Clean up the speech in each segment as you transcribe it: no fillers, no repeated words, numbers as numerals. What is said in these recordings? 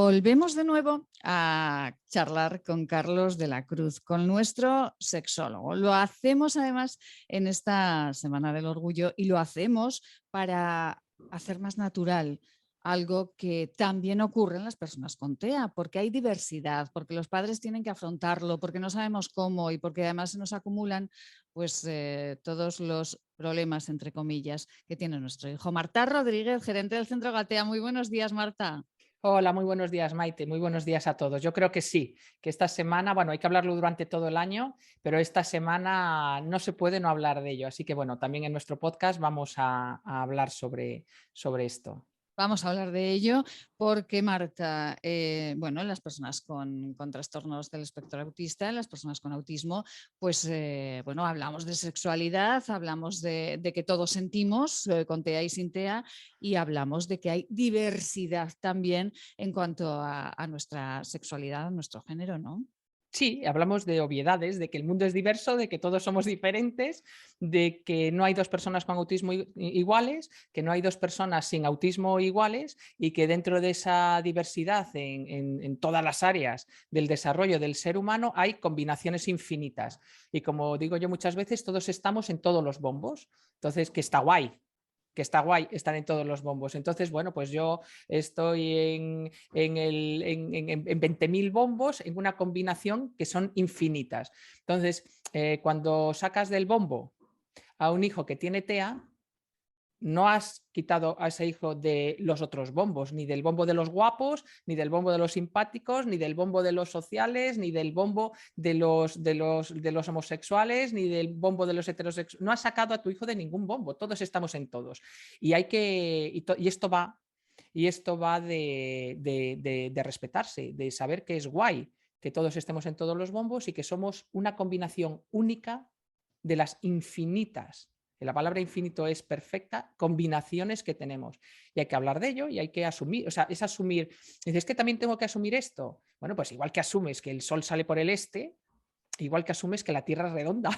Volvemos de nuevo a charlar con Carlos de la Cruz, con nuestro sexólogo. Lo hacemos además en esta Semana del Orgullo y lo hacemos para hacer más natural algo que también ocurre en las personas con TEA, porque hay diversidad, porque los padres tienen que afrontarlo, porque no sabemos cómo y porque además se nos acumulan pues todos los problemas, entre comillas, que tiene nuestro hijo. Marta Rodríguez, gerente del Centro Gatea. Muy buenos días, Marta. Hola, muy buenos días, Maite. Muy buenos días a todos. Yo creo que sí, que esta semana, bueno, hay que hablarlo durante todo el año, pero esta semana no se puede no hablar de ello. Así que, bueno, también en nuestro podcast vamos a hablar sobre esto. Vamos a hablar de ello porque, Marta, bueno, las personas con trastornos del espectro autista, las personas con autismo, pues, bueno, hablamos de sexualidad, hablamos de que todos sentimos, con TEA y sin TEA, y hablamos de que hay diversidad también en cuanto a nuestra sexualidad, a nuestro género, ¿no? Sí, hablamos de obviedades, de que el mundo es diverso, de que todos somos diferentes, de que no hay dos personas con autismo iguales, que no hay dos personas sin autismo iguales y que dentro de esa diversidad en todas las áreas del desarrollo del ser humano hay combinaciones infinitas. Y como digo yo muchas veces, todos estamos en todos los bombos. Entonces, que está guay estar en todos los bombos. Entonces, bueno, pues yo estoy en 20.000 bombos en una combinación que son infinitas. Entonces, cuando sacas del bombo a un hijo que tiene TEA, no has quitado a ese hijo de los otros bombos, ni del bombo de los guapos, ni del bombo de los simpáticos, ni del bombo de los sociales, ni del bombo de los homosexuales, ni del bombo de los heterosexuales. No has sacado a tu hijo de ningún bombo, todos estamos en todos. Y hay que, y esto va de respetarse, de saber que es guay que todos estemos en todos los bombos y que somos una combinación única de las infinitas, la palabra infinito es perfecta, combinaciones que tenemos. Y hay que hablar de ello y hay que asumir, o sea, es asumir, dices que también tengo que asumir esto. Bueno, pues igual que asumes que el sol sale por el este, igual que asumes que la Tierra es redonda.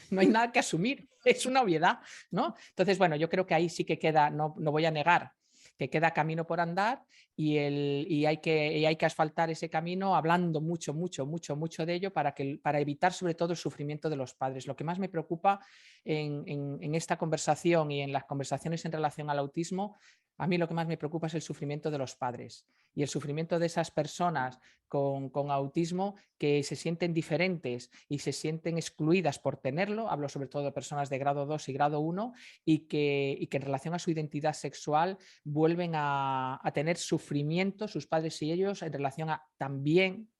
No hay nada que asumir, es una obviedad, ¿no? Entonces, bueno, yo creo que ahí sí que queda, no voy a negar que queda camino por andar y hay que asfaltar ese camino hablando mucho de ello para evitar sobre todo el sufrimiento de los padres. Lo que más me preocupa en esta conversación y en las conversaciones en relación al autismo, a mí lo que más me preocupa es el sufrimiento de los padres y el sufrimiento de esas personas con autismo que se sienten diferentes y se sienten excluidas por tenerlo. Hablo sobre todo de personas de grado 2 y grado 1 y que en relación a su identidad sexual vuelven a tener sufrimiento sus padres y ellos en relación a también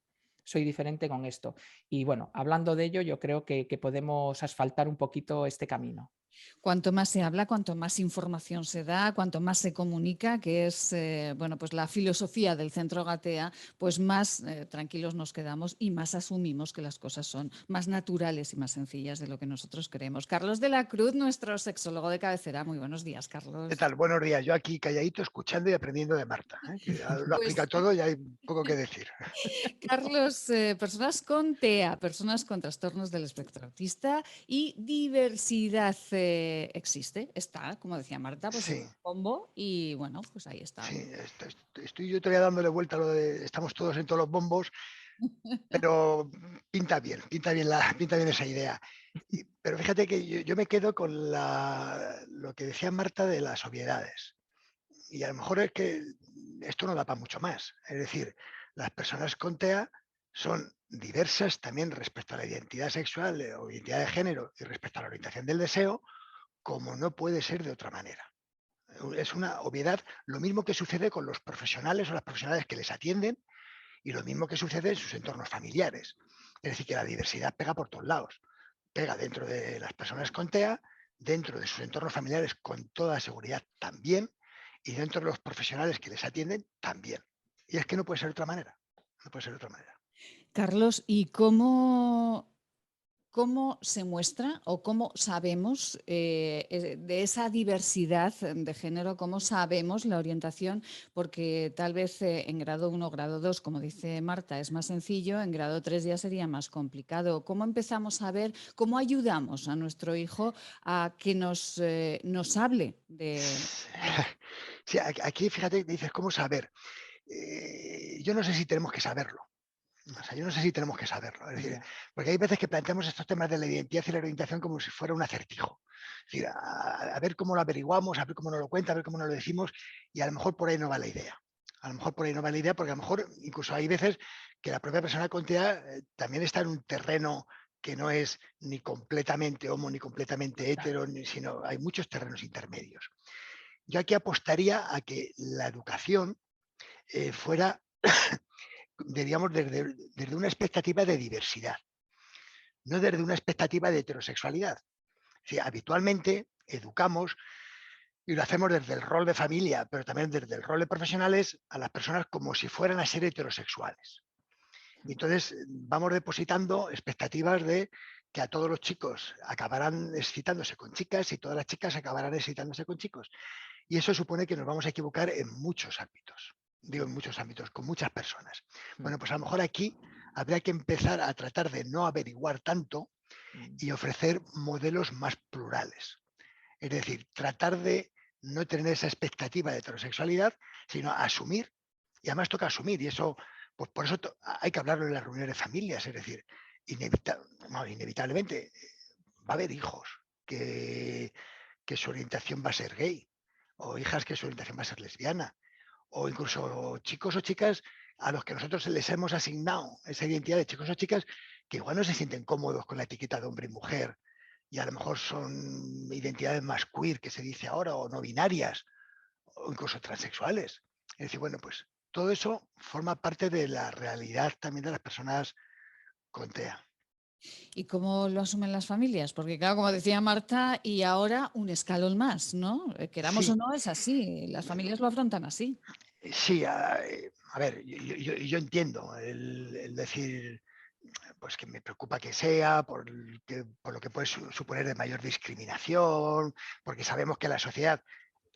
soy diferente con esto. Y bueno, hablando de ello, yo creo que podemos asfaltar un poquito este camino. Cuanto más se habla, cuanto más información se da, cuanto más se comunica, que es bueno, pues la filosofía del Centro Gatea, pues más tranquilos nos quedamos y más asumimos que las cosas son más naturales y más sencillas de lo que nosotros creemos. Carlos de la Cruz, nuestro sexólogo de cabecera. Muy buenos días, ¿Qué Carlos. tal? Buenos días. Yo aquí calladito, escuchando y aprendiendo de Marta, que ya lo Pues explica todo y hay poco que decir. Carlos, personas con TEA, personas con trastornos del espectro autista y diversidad existe, está, como decía Marta, pues en Sí, un combo y bueno, pues ahí está. sí. Estoy yo todavía dándole vuelta a lo de estamos todos en todos los bombos, pero pinta bien esa idea. Pero fíjate que yo me quedo con lo que decía Marta de las obviedades. Y a lo mejor es que esto no da para mucho más. Es decir, las personas con TEA son diversas también respecto a la identidad sexual o identidad de género y respecto a la orientación del deseo, como no puede ser de otra manera. Es una obviedad, lo mismo que sucede con los profesionales o las profesionales que les atienden y lo mismo que sucede en sus entornos familiares. Es decir, que la diversidad pega por todos lados. Pega dentro de las personas con TEA, dentro de sus entornos familiares con toda seguridad también, y dentro de los profesionales que les atienden también. Y es que no puede ser de otra manera. No puede ser de otra manera. Carlos, ¿y cómo se muestra o cómo sabemos de esa diversidad de género, cómo sabemos la orientación? Porque tal vez en grado 1, grado 2, como dice Marta, es más sencillo, en grado 3 ya sería más complicado. ¿Cómo empezamos a ver, cómo ayudamos a nuestro hijo a que nos hable de... Sí, aquí fíjate, dices, ¿cómo saber? yo no sé si tenemos que saberlo. O sea, yo no sé si tenemos que saberlo. Es decir, Ya. porque hay veces que planteamos estos temas de la identidad y la orientación como si fuera un acertijo. Es decir, a ver cómo lo averiguamos, a ver cómo nos lo cuenta, a ver cómo nos lo decimos, y a lo mejor por ahí no va la idea. A lo mejor por ahí no va la idea, porque a lo mejor incluso hay veces que la propia persona con TEA también está en un terreno que no es ni completamente homo ni completamente hetero, sino hay muchos terrenos intermedios. Yo aquí apostaría a que la educación fuera, diríamos, desde una expectativa de diversidad, no desde una expectativa de heterosexualidad. Sí, habitualmente educamos y lo hacemos desde el rol de familia, pero también desde el rol de profesionales a las personas como si fueran a ser heterosexuales. Y entonces vamos depositando expectativas de que a todos los chicos acabarán excitándose con chicas y todas las chicas acabarán excitándose con chicos. Y eso supone que nos vamos a equivocar en muchos ámbitos. Digo, en muchos ámbitos, con muchas personas. Bueno, pues a lo mejor aquí habría que empezar a tratar de no averiguar tanto y ofrecer modelos más plurales. Es decir, tratar de no tener esa expectativa de heterosexualidad, sino asumir, y además toca asumir, y eso, pues por eso hay que hablarlo en las reuniones de familias, es decir, inevitablemente va a haber hijos que su orientación va a ser gay, o hijas que su orientación va a ser lesbiana, o incluso chicos o chicas a los que nosotros les hemos asignado esa identidad de chicos o chicas que igual no se sienten cómodos con la etiqueta de hombre y mujer, y a lo mejor son identidades más queer, que se dice ahora, o no binarias, o incluso transexuales. Es decir, bueno, pues todo eso forma parte de la realidad también de las personas con TEA. ¿Y cómo lo asumen las familias? Porque claro, como decía Marta, y ahora un escalón más, ¿no? Queramos o Sí, no, es así. Las familias lo afrontan así. sí, a ver, yo entiendo el decir, pues que me preocupa que sea, por lo que puede suponer de mayor discriminación, porque sabemos que la sociedad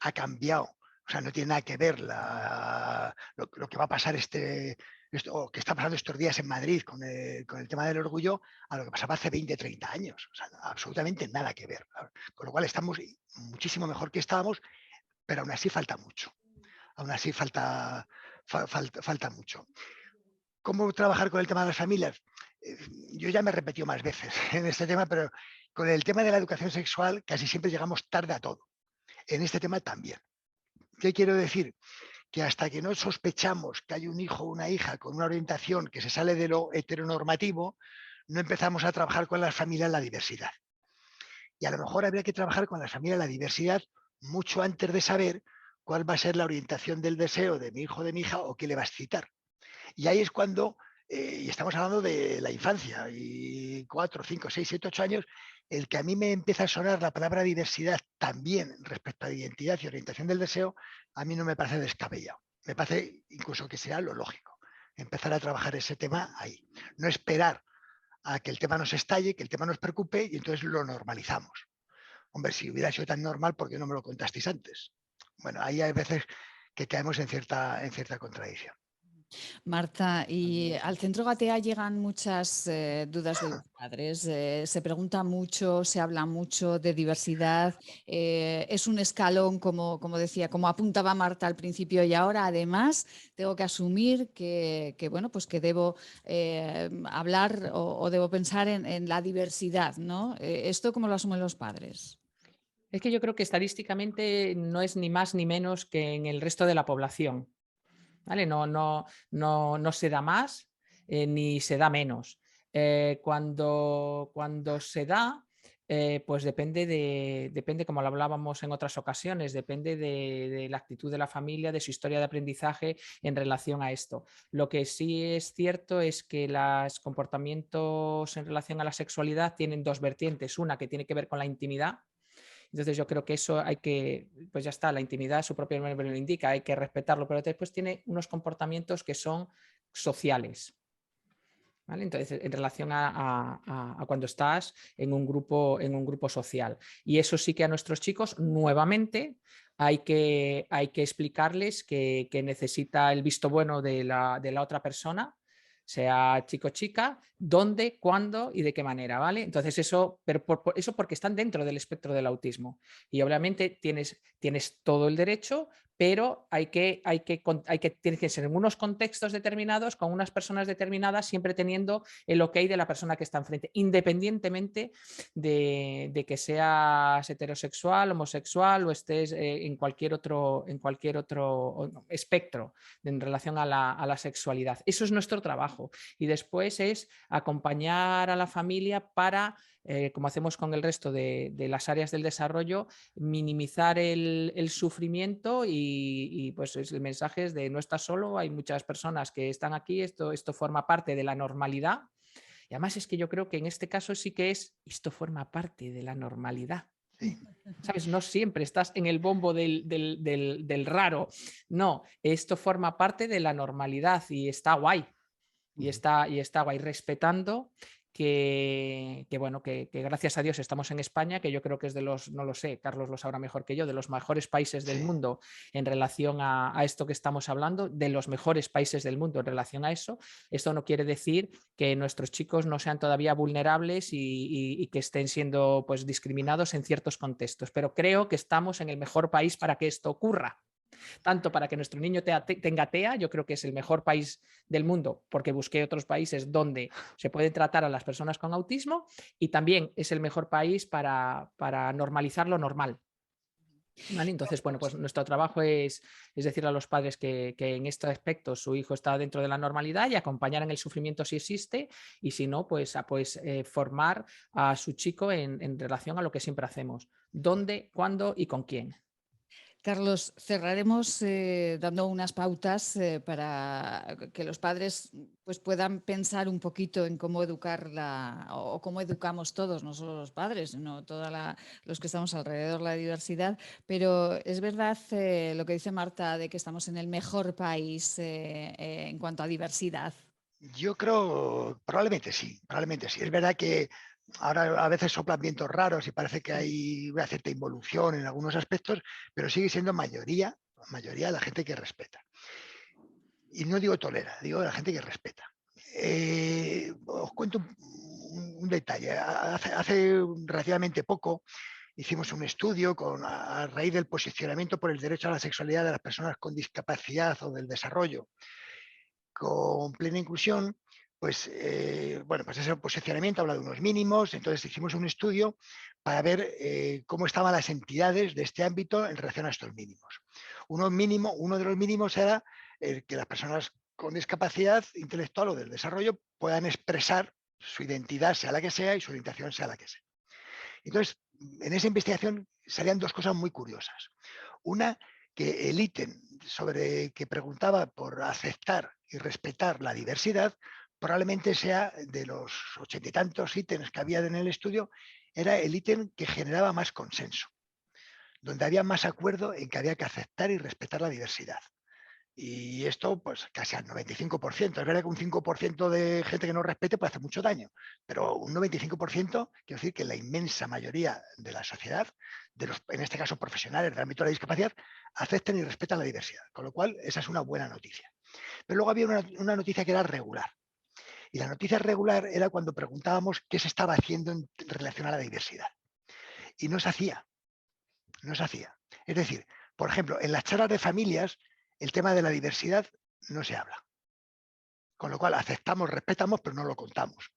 ha cambiado. O sea, no tiene nada que ver lo que va a pasar o que está pasando estos días en Madrid con el tema del orgullo a lo que pasaba hace 20, 30 años. O sea, absolutamente nada que ver. Con lo cual estamos muchísimo mejor que estábamos, pero aún así falta mucho. Aún así falta mucho. ¿Cómo trabajar con el tema de las familias? Eh, Yo ya me he repetido más veces en este tema, pero con el tema de la educación sexual casi siempre llegamos tarde a todo. En este tema también. ¿Qué quiero decir? Que hasta que no sospechamos que hay un hijo o una hija con una orientación que se sale de lo heteronormativo, no empezamos a trabajar con las familias la diversidad. Y a lo mejor habría que trabajar con las familias la diversidad mucho antes de saber cuál va a ser la orientación del deseo de mi hijo o de mi hija o qué le va a excitar. Y ahí es cuando, y estamos hablando de la infancia, y 4, 5, 6, 7, 8 años, el que a mí me empieza a sonar la palabra diversidad también respecto a identidad y orientación del deseo, a mí no me parece descabellado. Me parece incluso que sea lo lógico, empezar a trabajar ese tema ahí. No esperar a que el tema nos estalle, que el tema nos preocupe y entonces lo normalizamos. Hombre, si hubiera sido tan normal, ¿por qué no me lo contasteis antes? Bueno, ahí hay veces que caemos en cierta contradicción. Marta, y al centro Gatea llegan muchas dudas de los padres. Se pregunta mucho, se habla mucho de diversidad. Es un escalón, como decía, como apuntaba Marta al principio, y ahora además tengo que asumir bueno, pues que debo hablar o debo pensar en la diversidad, ¿no? ¿Esto cómo lo asumen los padres? Es que yo creo que estadísticamente no es ni más ni menos que en el resto de la población. ¿Vale? No se da más ni se da menos. Cuando se da, pues depende, como lo hablábamos en otras ocasiones, depende de la actitud de la familia, de su historia de aprendizaje en relación a esto. Lo que sí es cierto es que los comportamientos en relación a la sexualidad tienen dos vertientes. Una que tiene que ver con la intimidad. Entonces yo creo que eso hay que, pues ya está, la intimidad, su propio nombre lo indica, hay que respetarlo, pero después tiene unos comportamientos que son sociales. ¿Vale? Entonces, en relación a cuando estás en un grupo social. Y eso sí que a nuestros chicos, nuevamente, hay que explicarles que necesita el visto bueno de la otra persona, sea chico o chica, dónde, cuándo y de qué manera, ¿vale? Entonces eso, pero eso porque están dentro del espectro del autismo. Y obviamente tienes todo el derecho, pero tiene que ser en unos contextos determinados, con unas personas determinadas, siempre teniendo el ok de la persona que está enfrente, independientemente de que seas heterosexual, homosexual o estés en cualquier otro espectro en relación a la sexualidad. Eso es nuestro trabajo. Y después es acompañar a la familia para, como hacemos con el resto de las áreas del desarrollo, minimizar el sufrimiento y pues el mensaje es de no estás solo, hay muchas personas que están aquí, esto forma parte de la normalidad. Y además es que yo creo que en este caso sí que esto forma parte de la normalidad. Sí. ¿Sabes? No siempre estás en el bombo del raro. No, esto forma parte de la normalidad y está guay. Y está guay, respetando bueno, que gracias a Dios estamos en España, que yo creo que es de los, no lo sé, Carlos lo sabrá mejor que yo, de los mejores países del Sí. mundo en relación a esto que estamos hablando, de los mejores países del mundo en relación a eso. Esto no quiere decir que nuestros chicos no sean todavía vulnerables y que estén siendo pues discriminados en ciertos contextos, pero creo que estamos en el mejor país para que esto ocurra. Tanto para que nuestro niño tenga TEA, yo creo que es el mejor país del mundo, porque busqué otros países donde se puede tratar a las personas con autismo, y también es el mejor país para normalizar lo normal. ¿Vale? Entonces, bueno, pues nuestro trabajo es decirle a los padres que en este aspecto su hijo está dentro de la normalidad y acompañar en el sufrimiento si existe, y si no, pues formar a su chico en relación a lo que siempre hacemos: dónde, cuándo y con quién. Carlos, cerraremos dando unas pautas para que los padres pues, puedan pensar un poquito en cómo educarla o cómo educamos todos, no solo los padres, sino todos los que estamos alrededor de la diversidad. Pero es verdad lo que dice Marta de que estamos en el mejor país en cuanto a diversidad. Yo creo, probablemente sí, probablemente sí. Es verdad que ahora a veces soplan vientos raros y parece que hay una cierta involución en algunos aspectos, pero sigue siendo mayoría la gente que respeta. Y no digo tolera, digo la gente que respeta. Os cuento un detalle. Hace relativamente poco hicimos un estudio a raíz del posicionamiento por el derecho a la sexualidad de las personas con discapacidad o del desarrollo con plena inclusión. Pues, bueno, pues ese posicionamiento habla de unos mínimos. Entonces hicimos un estudio para ver cómo estaban las entidades de este ámbito en relación a estos mínimos. Uno de los mínimos era que las personas con discapacidad intelectual o del desarrollo puedan expresar su identidad, sea la que sea, y su orientación, sea la que sea. Entonces, en esa investigación salían dos cosas muy curiosas. Una, que el ítem sobre que preguntaba por aceptar y respetar la diversidad, probablemente sea de los 80 y tantos ítems que había en el estudio, era el ítem que generaba más consenso, donde había más acuerdo en que había que aceptar y respetar la diversidad. Y esto, pues casi al 95%. Es verdad que un 5% de gente que no respete puede hacer mucho daño, pero un 95%, quiero decir que la inmensa mayoría de la sociedad, en este caso profesionales del ámbito de la discapacidad, aceptan y respetan la diversidad. Con lo cual, esa es una buena noticia. Pero luego había una noticia que era regular. Y la noticia regular era cuando preguntábamos qué se estaba haciendo en relación a la diversidad. Y no se hacía. No se hacía. Es decir, por ejemplo, en las charlas de familias, el tema de la diversidad no se habla. Con lo cual aceptamos, respetamos, pero no lo contamos.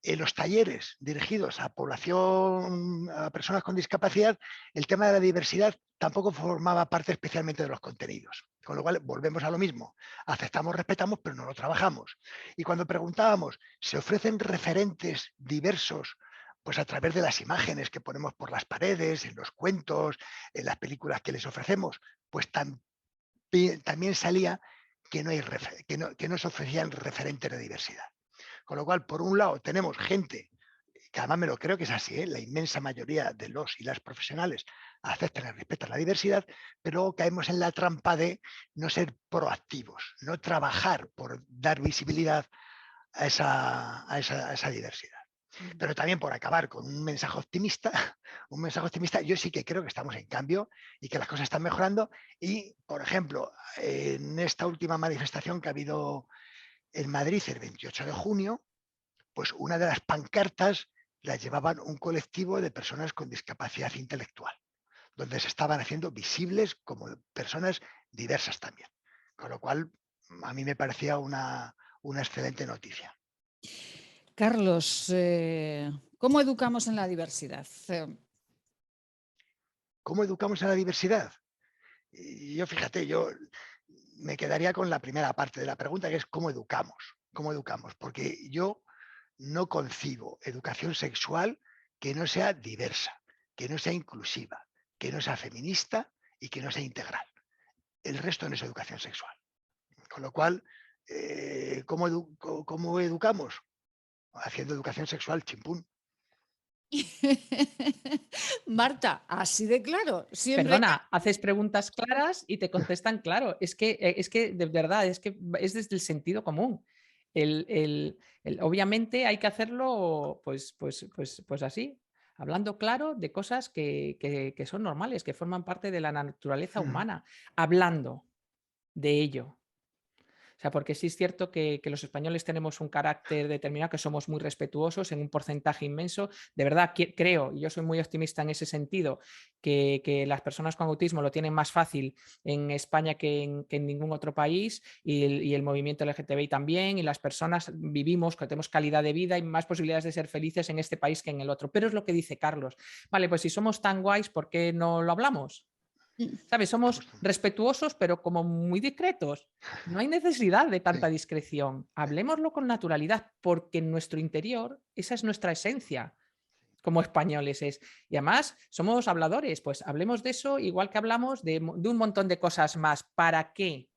En los talleres dirigidos a población, a personas con discapacidad, el tema de la diversidad tampoco formaba parte especialmente de los contenidos. Con lo cual volvemos a lo mismo. Aceptamos, respetamos, pero no lo trabajamos. Y cuando preguntábamos, ¿se ofrecen referentes diversos? Pues a través de las imágenes que ponemos por las paredes, en los cuentos, en las películas que les ofrecemos, pues también salía que no se ofrecían referentes de diversidad. Con lo cual, por un lado, tenemos gente, que además me lo creo que es así, la inmensa mayoría de los y las profesionales aceptan y respetan la diversidad, pero luego caemos en la trampa de no ser proactivos, no trabajar por dar visibilidad a esa diversidad. Pero también por acabar con un mensaje optimista, yo sí que creo que estamos en cambio y que las cosas están mejorando. Y, por ejemplo, en esta última manifestación que ha habido en Madrid el 28 de junio, pues una de las pancartas la llevaban un colectivo de personas con discapacidad intelectual, donde se estaban haciendo visibles como personas diversas también. Con lo cual, a mí me parecía una excelente noticia. Carlos, ¿cómo educamos en la diversidad? ¿Cómo educamos a la diversidad? Y yo, fíjate, yo me quedaría con la primera parte de la pregunta, que es ¿cómo educamos? ¿Cómo educamos? Porque yo no concibo educación sexual que no sea diversa, que no sea inclusiva, que no sea feminista y que no sea integral. El resto no es educación sexual. Con lo cual, ¿cómo educamos? Haciendo educación sexual, chimpún. Marta, así de claro, siempre. Perdona, haces preguntas claras y te contestan claro. Es que de verdad, es que es desde el sentido común. Obviamente hay que hacerlo pues así, hablando claro de cosas que son normales, que forman parte de la naturaleza humana, hablando de ello. O sea, porque sí es cierto que los españoles tenemos un carácter determinado, que somos muy respetuosos en un porcentaje inmenso. De verdad, creo, y yo soy muy optimista en ese sentido, que las personas con autismo lo tienen más fácil en España que en ningún otro país, y el movimiento LGTBI también, y las personas vivimos, que tenemos calidad de vida y más posibilidades de ser felices en este país que en el otro. Pero es lo que dice Carlos. Vale, pues si somos tan guays, ¿por qué no lo hablamos? ¿Sabes? Somos Justo. respetuosos, pero como muy discretos. No hay necesidad de tanta Sí. discreción. Hablemoslo con naturalidad, porque en nuestro interior esa es nuestra esencia como españoles. Y además somos habladores, pues hablemos de eso igual que hablamos de un montón de cosas más. ¿Para qué?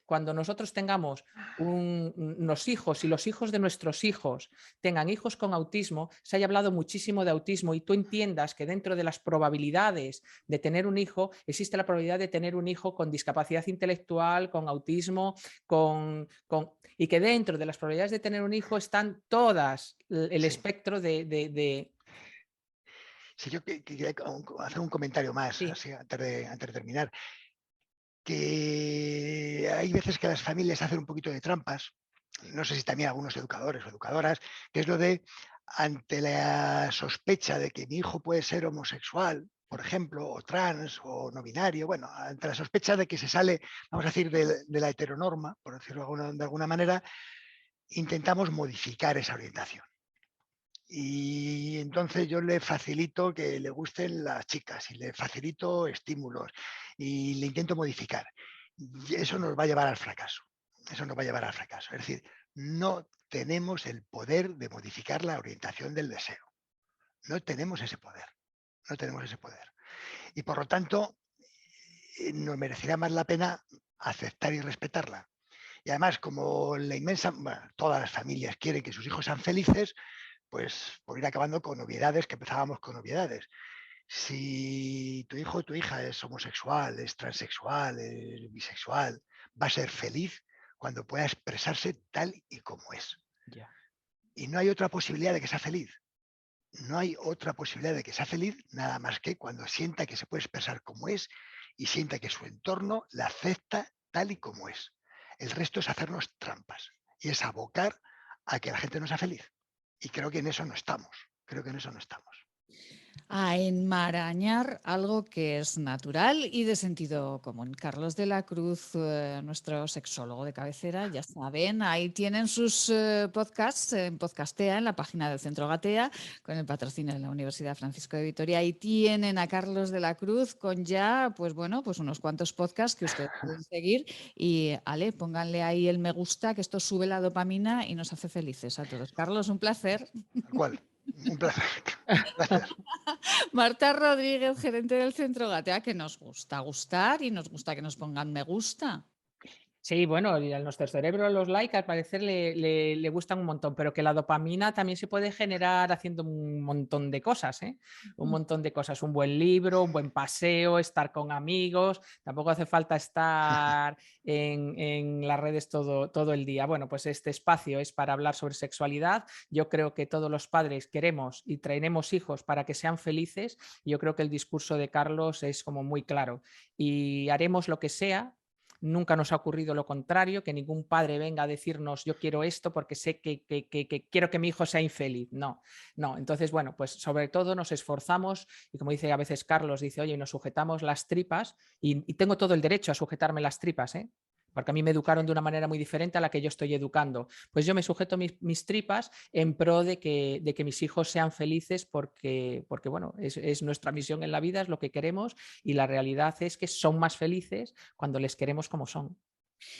Cuando nosotros tengamos unos hijos y los hijos de nuestros hijos tengan hijos con autismo, se haya hablado muchísimo de autismo y tú entiendas que dentro de las probabilidades de tener un hijo existe la probabilidad de tener un hijo con discapacidad intelectual, con autismo, y que dentro de las probabilidades de tener un hijo están todas el Sí. espectro de... Sí, yo quería hacer un comentario más, Sí. así, antes de terminar, que hay veces que las familias hacen un poquito de trampas, no sé si también algunos educadores o educadoras, que es lo de, ante la sospecha de que mi hijo puede ser homosexual, por ejemplo, o trans, o no binario, bueno, ante la sospecha de que se sale, vamos a decir, de la heteronorma, por decirlo de alguna manera, intentamos modificar esa orientación. Y entonces yo le facilito que le gusten las chicas y le facilito estímulos y le intento modificar. Y eso nos va a llevar al fracaso. Eso nos va a llevar al fracaso. Es decir, no tenemos el poder de modificar la orientación del deseo. No tenemos ese poder. No tenemos ese poder. Y por lo tanto, nos merecería más la pena aceptar y respetarla. Y además, como todas las familias quieren que sus hijos sean felices, pues por ir acabando con obviedades, que empezábamos con obviedades. Si tu hijo o tu hija es homosexual, es transexual, es bisexual, va a ser feliz cuando pueda expresarse tal y como es. Yeah. Y no hay otra posibilidad de que sea feliz. No hay otra posibilidad de que sea feliz nada más que cuando sienta que se puede expresar como es y sienta que su entorno la acepta tal y como es. El resto es hacernos trampas y es abocar a que la gente no sea feliz. Y creo que en eso no estamos. Creo que en eso no estamos. A enmarañar algo que es natural y de sentido común. Carlos de la Cruz, nuestro sexólogo de cabecera, ya saben, ahí tienen sus podcasts en Podcastea, en la página del Centro Gatea, con el patrocinio de la Universidad Francisco de Vitoria. Ahí tienen a Carlos de la Cruz con ya, pues bueno, pues unos cuantos podcasts que ustedes pueden seguir. Y Ale, pónganle ahí el me gusta, que esto sube la dopamina y nos hace felices a todos. Carlos, un placer. Tal cual. Un placer. Un placer. Marta Rodríguez, gerente del Centro Gatea, que nos gusta gustar y nos gusta que nos pongan me gusta. Sí, bueno, y a nuestro cerebro los likes al parecer le gustan un montón, pero que la dopamina también se puede generar haciendo un montón de cosas, ¿eh? Un montón de cosas, un buen libro, un buen paseo, estar con amigos, tampoco hace falta estar en las redes todo el día. Bueno, pues este espacio es para hablar sobre sexualidad. Yo creo que todos los padres queremos y traeremos hijos para que sean felices. Yo creo que el discurso de Carlos es como muy claro y haremos lo que sea nunca nos ha ocurrido lo contrario, que ningún padre venga a decirnos yo quiero esto porque sé que quiero que mi hijo sea infeliz. No, no. Entonces, bueno, pues sobre todo nos esforzamos y como dice a veces Carlos, dice, oye, nos sujetamos las tripas y tengo todo el derecho a sujetarme las tripas, ¿eh? Porque a mí me educaron de una manera muy diferente a la que yo estoy educando. Pues yo me sujeto mis tripas en pro de que mis hijos sean felices porque bueno, es nuestra misión en la vida, es lo que queremos y la realidad es que son más felices cuando les queremos como son.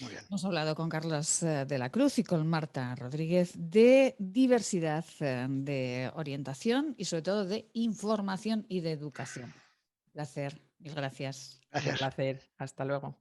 Muy bien. Hemos hablado con Carlos de la Cruz y con Marta Rodríguez de diversidad de orientación y sobre todo de información y de educación. Placer, mil gracias. Un Gracias. placer. Hasta luego.